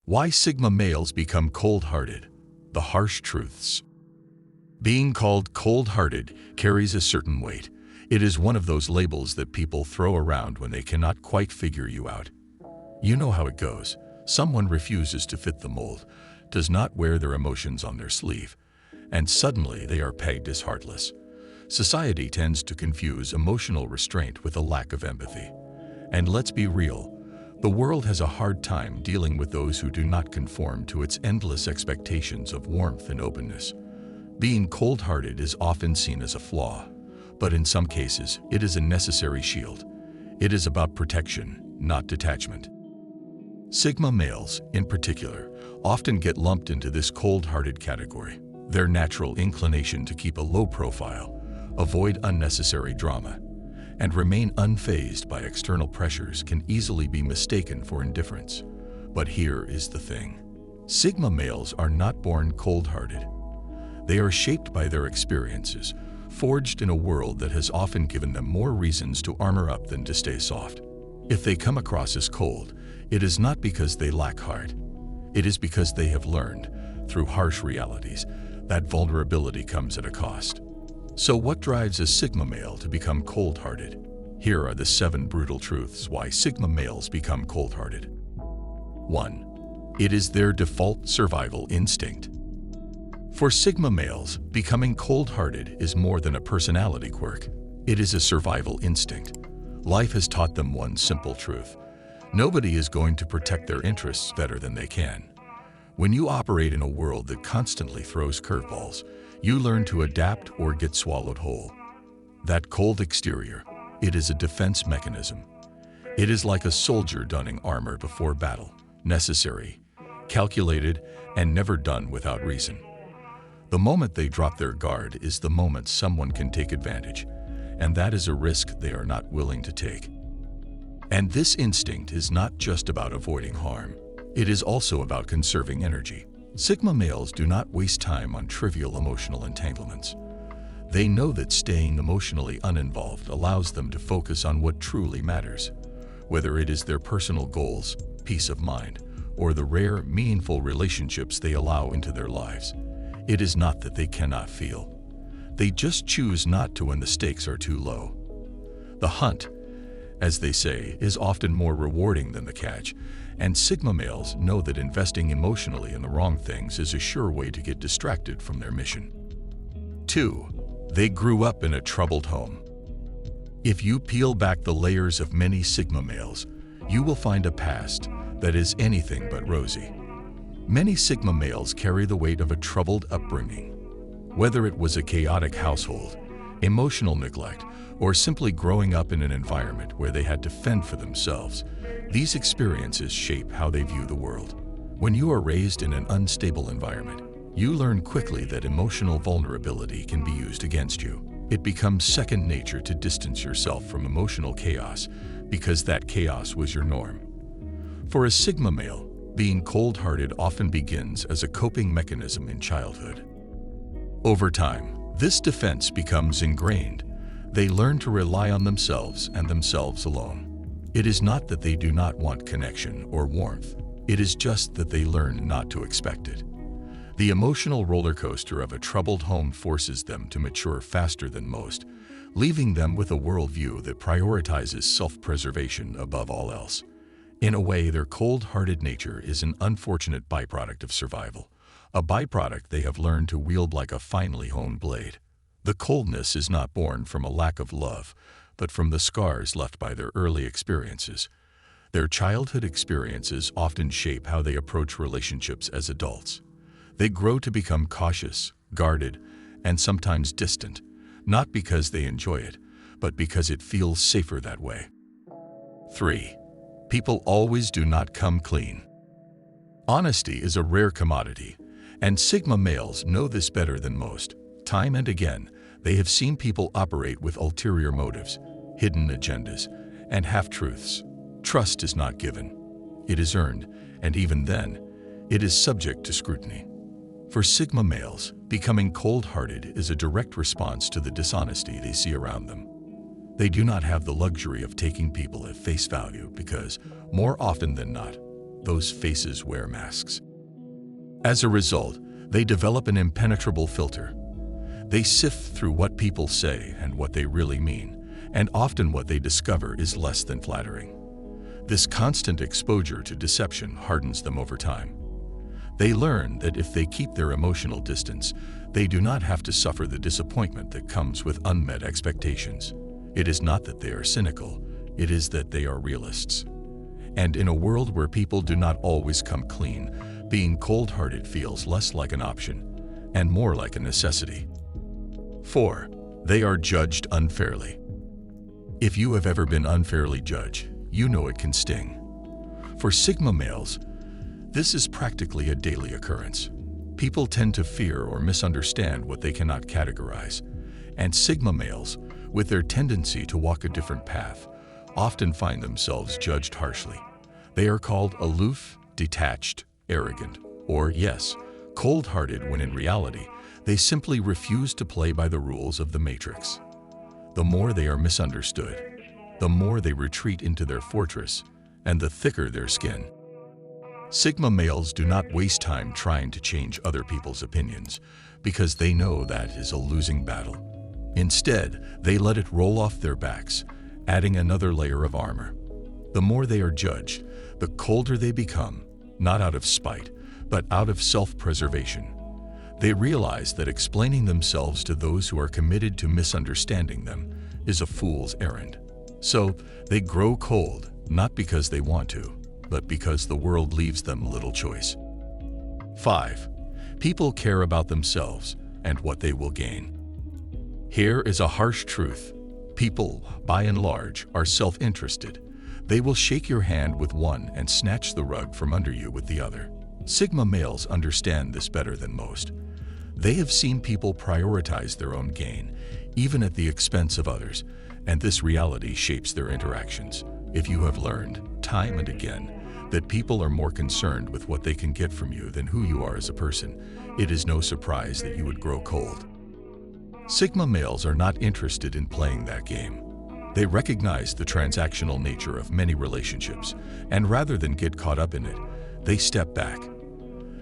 Why Sigma males become cold-hearted. The harsh truths. Being called cold-hearted carries a certain weight. It is one of those labels that people throw around when they cannot quite figure you out. You know how it goes. Someone refuses to fit the mold, does not wear their emotions on their sleeve, and suddenly they are pegged as heartless. Society tends to confuse emotional restraint with a lack of empathy. And let's be real, the world has a hard time dealing with those who do not conform to its endless expectations of warmth and openness. Being cold-hearted is often seen as a flaw, but in some cases, it is a necessary shield. It is about protection, not detachment. Sigma males, in particular, often get lumped into this cold-hearted category. Their natural inclination to keep a low profile, avoid unnecessary drama, and remain unfazed by external pressures can easily be mistaken for indifference. But here is the thing. Sigma males are not born cold-hearted. They are shaped by their experiences, forged in a world that has often given them more reasons to armor up than to stay soft. If they come across as cold, it is not because they lack heart. It is because they have learned, through harsh realities, that vulnerability comes at a cost. So what drives a Sigma male to become cold-hearted? Here are the 7 brutal truths why Sigma males become cold-hearted. 1. It is their default survival instinct. For Sigma males, becoming cold-hearted is more than a personality quirk. It is a survival instinct. Life has taught them one simple truth. Nobody is going to protect their interests better than they can. When you operate in a world that constantly throws curveballs, you learn to adapt or get swallowed whole. That cold exterior, it is a defense mechanism. It is like a soldier donning armor before battle, necessary, calculated, and never done without reason. The moment they drop their guard is the moment someone can take advantage, and that is a risk they are not willing to take. And this instinct is not just about avoiding harm. It is also about conserving energy. Sigma males do not waste time on trivial emotional entanglements. They know that staying emotionally uninvolved allows them to focus on what truly matters, whether it is their personal goals, peace of mind, or the rare, meaningful relationships they allow into their lives. It is not that they cannot feel. They just choose not to when the stakes are too low. The hunt, as they say, is often more rewarding than the catch, and Sigma males know that investing emotionally in the wrong things is a sure way to get distracted from their mission. 2. They grew up in a troubled home. If you peel back the layers of many Sigma males, you will find a past that is anything but rosy. Many Sigma males carry the weight of a troubled upbringing. Whether it was a chaotic household, emotional neglect, or simply growing up in an environment where they had to fend for themselves, these experiences shape how they view the world. When you are raised in an unstable environment, you learn quickly that emotional vulnerability can be used against you. It becomes second nature to distance yourself from emotional chaos because that chaos was your norm. For a Sigma male, being cold-hearted often begins as a coping mechanism in childhood. Over time, this defense becomes ingrained. They learn to rely on themselves and themselves alone. It is not that they do not want connection or warmth. It is just that they learn not to expect it. The emotional roller coaster of a troubled home forces them to mature faster than most, leaving them with a worldview that prioritizes self-preservation above all else. In a way, their cold-hearted nature is an unfortunate byproduct of survival, a byproduct they have learned to wield like a finely honed blade. The coldness is not born from a lack of love, but from the scars left by their early experiences. Their childhood experiences often shape how they approach relationships as adults. They grow to become cautious, guarded, and sometimes distant, not because they enjoy it, but because it feels safer that way. 3. People always do not come clean. Honesty is a rare commodity, and Sigma males know this better than most. Time and again, they have seen people operate with ulterior motives, hidden agendas, and half-truths. Trust is not given. It is earned, and even then, it is subject to scrutiny. For Sigma males, becoming cold-hearted is a direct response to the dishonesty they see around them. They do not have the luxury of taking people at face value because, more often than not, those faces wear masks. As a result, they develop an impenetrable filter. They sift through what people say and what they really mean, and often what they discover is less than flattering. This constant exposure to deception hardens them over time. They learn that if they keep their emotional distance, they do not have to suffer the disappointment that comes with unmet expectations. It is not that they are cynical, it is that they are realists. And in a world where people do not always come clean, being cold-hearted feels less like an option and more like a necessity. 4. They are judged unfairly. If you have ever been unfairly judged, you know it can sting. For Sigma males, this is practically a daily occurrence. People tend to fear or misunderstand what they cannot categorize, and Sigma males, with their tendency to walk a different path, often find themselves judged harshly. They are called aloof, detached, arrogant, or yes, cold-hearted, when in reality, they simply refuse to play by the rules of the matrix. The more they are misunderstood, the more they retreat into their fortress, and the thicker their skin. Sigma males do not waste time trying to change other people's opinions because they know that is a losing battle. Instead, they let it roll off their backs, adding another layer of armor. The more they are judged, the colder they become, not out of spite, but out of self-preservation. They realize that explaining themselves to those who are committed to misunderstanding them is a fool's errand. So they grow cold, not because they want to, but because the world leaves them little choice. 5. People care about themselves and what they will gain. Here is a harsh truth. People, by and large, are self-interested. They will shake your hand with one and snatch the rug from under you with the other. Sigma males understand this better than most. They have seen people prioritize their own gain, even at the expense of others, and this reality shapes their interactions. If you have learned, time and again, that people are more concerned with what they can get from you than who you are as a person, it is no surprise that you would grow cold. Sigma males are not interested in playing that game. They recognize the transactional nature of many relationships, and rather than get caught up in it, they step back.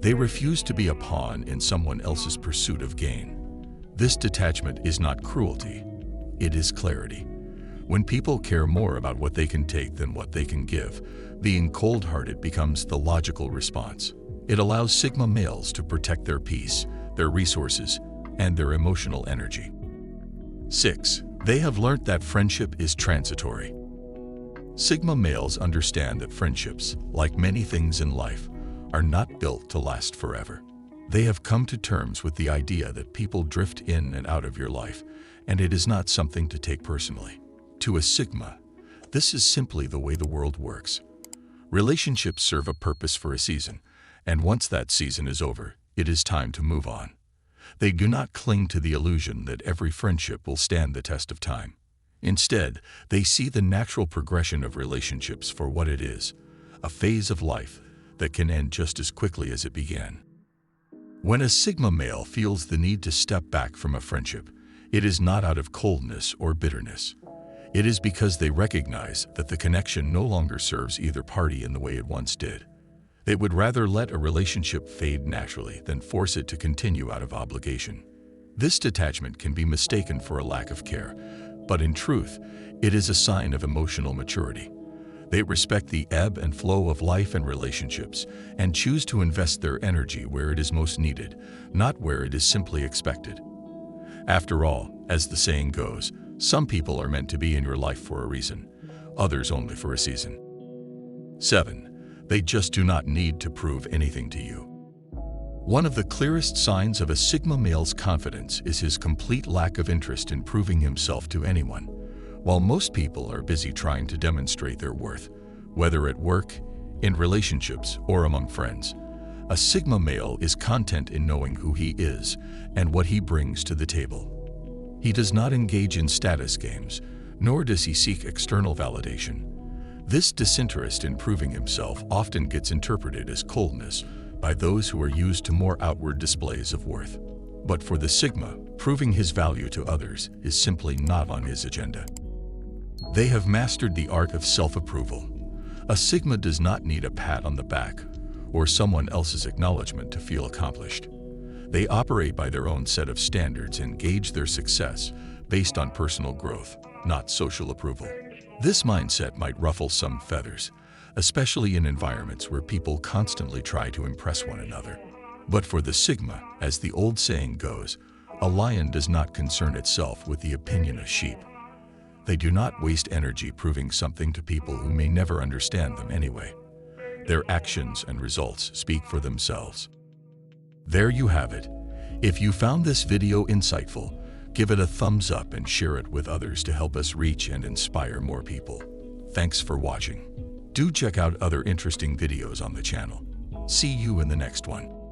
They refuse to be a pawn in someone else's pursuit of gain. This detachment is not cruelty, it is clarity. When people care more about what they can take than what they can give, being cold-hearted becomes the logical response. It allows Sigma males to protect their peace, their resources, and their emotional energy. 6. They have learned that friendship is transitory. Sigma males understand that friendships, like many things in life, are not built to last forever. They have come to terms with the idea that people drift in and out of your life, and it is not something to take personally. To a Sigma, this is simply the way the world works. Relationships serve a purpose for a season, and once that season is over, it is time to move on. They do not cling to the illusion that every friendship will stand the test of time. Instead, they see the natural progression of relationships for what it is, a phase of life that can end just as quickly as it began. When a Sigma male feels the need to step back from a friendship, it is not out of coldness or bitterness. It is because they recognize that the connection no longer serves either party in the way it once did. They would rather let a relationship fade naturally than force it to continue out of obligation. This detachment can be mistaken for a lack of care, but in truth, it is a sign of emotional maturity. They respect the ebb and flow of life and relationships and choose to invest their energy where it is most needed, not where it is simply expected. After all, as the saying goes, some people are meant to be in your life for a reason, others only for a season. 7. They just do not need to prove anything to you. One of the clearest signs of a Sigma male's confidence is his complete lack of interest in proving himself to anyone. While most people are busy trying to demonstrate their worth, whether at work, in relationships, or among friends, a Sigma male is content in knowing who he is and what he brings to the table. He does not engage in status games, nor does he seek external validation. This disinterest in proving himself often gets interpreted as coldness by those who are used to more outward displays of worth. But for the Sigma, proving his value to others is simply not on his agenda. They have mastered the art of self-approval, A Sigma does not need a pat on the back or someone else's acknowledgement to feel accomplished. They operate by their own set of standards and gauge their success based on personal growth, not social approval. This mindset might ruffle some feathers, especially in environments where people constantly try to impress one another. But for the Sigma, as the old saying goes, a lion does not concern itself with the opinion of sheep. They do not waste energy proving something to people who may never understand them anyway. Their actions and results speak for themselves. There you have it. If you found this video insightful, give it a thumbs up and share it with others to help us reach and inspire more people. Thanks for watching. Do check out other interesting videos on the channel. See you in the next one.